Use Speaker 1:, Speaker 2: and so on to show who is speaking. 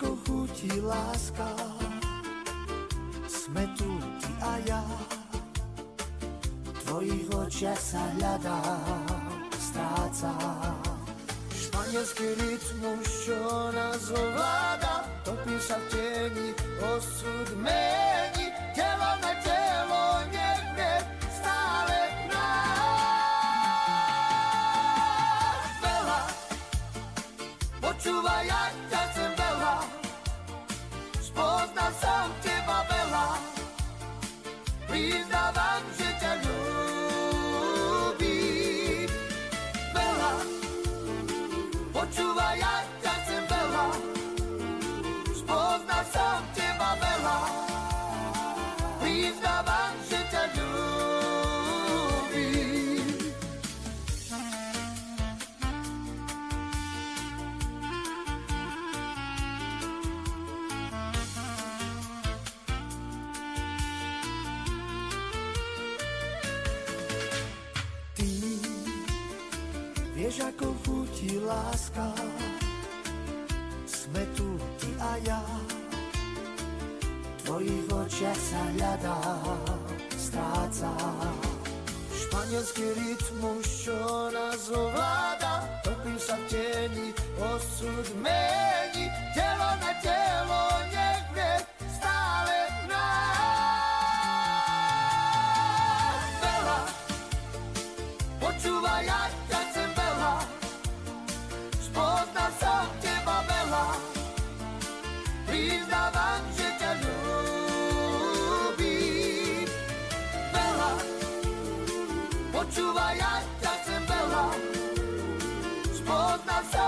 Speaker 1: ako chutí láska. Sme tu ty a ja, v tvojich očiach sa hľadá, stráca. Španielský rytmus, čo nás ovláda, topí sa v tieni, osud mení, telo na telo, niekde stále nás. Bela, počúvaj, ja ťa chcem veľa, spoznal som teba veľa, priznávam, že ťa ľúbim. Veľa, počúvaj, ja ťa chcem veľa, spoznal som teba veľa, priznávam, že ťa ľúbim. Ty vieš, ako chutí láska, sme tu ty a ja, v tvojich očiach sa hľadá, stráca. Španielský rytmus, čo nás ovláda, topí sa v tieni, osud mení, telo na telo, niekde stále nás. Veľa, počúvaj, ja ťa chcem veľa, spoznal som teba veľa, priznávam, že ťa ľúbim. Veľa, počúvaj, ja ťa chcem veľa, spoznal som